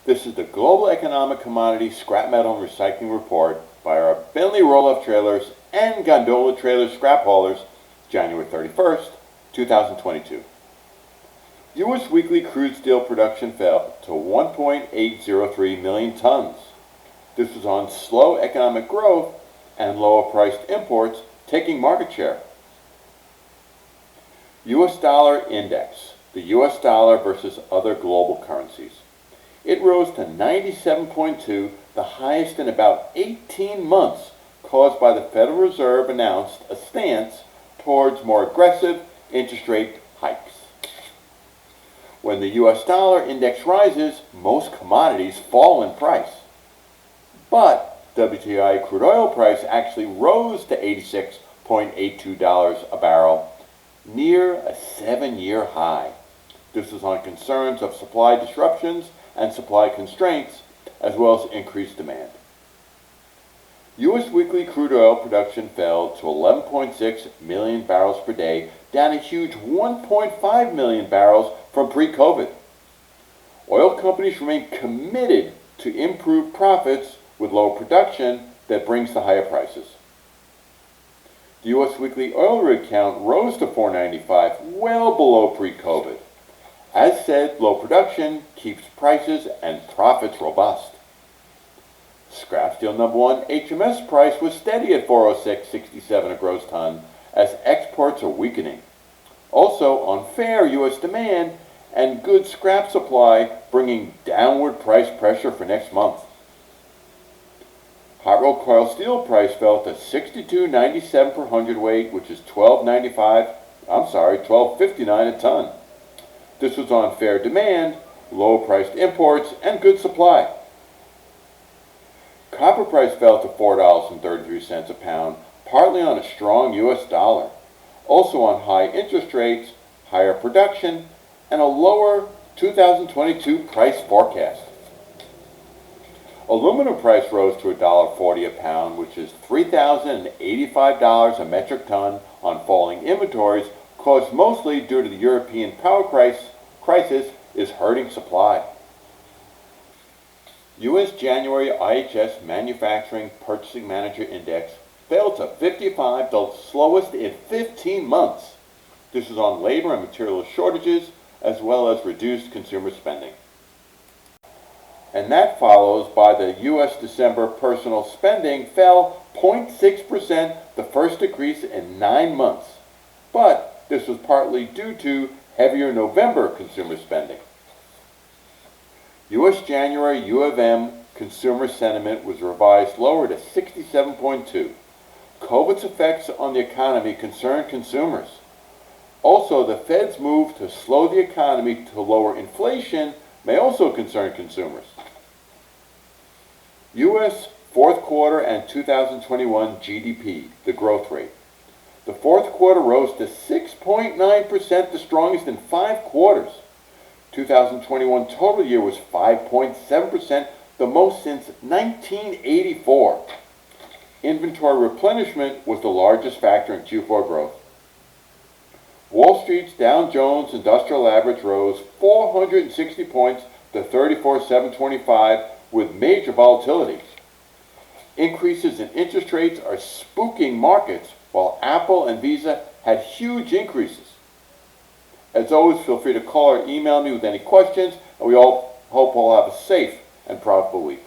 This is the Global Economic Commodity Scrap Metal and Recycling Report by our Bentley roll-off trailers and gondola trailer scrap haulers, January 31st, 2022. U.S. weekly crude steel production fell to 1.803 million tons. This was on slow economic growth and lower-priced imports taking market share. U.S. dollar index, the U.S. dollar versus other global currencies. It rose to 97.2, the highest in about 18 months, caused by the Federal Reserve announced a stance towards more aggressive interest rate hikes. When the U.S. dollar index rises, most commodities fall in price. But WTI crude oil price actually rose to $86.82 a barrel, near a 7-year high. This was on concerns of supply disruptions and supply constraints, as well as increased demand. U.S. weekly crude oil production fell to 11.6 million barrels per day, down a huge 1.5 million barrels from pre-COVID. Oil companies remain committed to improve profits with lower production that brings the higher prices. The U.S. weekly oil rig count rose to 495, well below pre-COVID. As said, low production keeps prices and profits robust. Scrap steel number one HMS price was steady at $406.67 a gross ton as exports are weakening. Also, unfair U.S. demand and good scrap supply bringing downward price pressure for next month. Hot rolled coil steel price fell to $62.97 per hundredweight, which is $12.59 a ton. This was on fair demand, low-priced imports, and good supply. Copper price fell to $4.33 a pound, partly on a strong U.S. dollar, also on high interest rates, higher production, and a lower 2022 price forecast. Aluminum price rose to $1.40 a pound, which is $3,085 a metric ton on falling inventories, caused mostly due to the European power crisis is hurting supply. U.S. January IHS Manufacturing Purchasing Manager Index fell to 55, the slowest in 15 months. This is on labor and material shortages, as well as reduced consumer spending. And that follows by the U.S. December personal spending fell 0.6%, the first decrease in 9 months. But this was partly due to heavier November consumer spending. U.S. January U of M consumer sentiment was revised lower to 67.2. COVID's effects on the economy concern consumers. Also, the Fed's move to slow the economy to lower inflation may also concern consumers. U.S. fourth quarter and 2021 GDP, the growth rate. The fourth quarter rose to 6.9%, the strongest in 5 quarters. 2021 total year was 5.7%, the most since 1984. Inventory replenishment was the largest factor in Q4 growth. Wall Street's Dow Jones Industrial Average rose 460 points to 34,725 with major volatility. Increases in interest rates are spooking markets, while Apple and Visa had huge increases. As always, feel free to call or email me with any questions, and we all hope all have a safe and profitable week.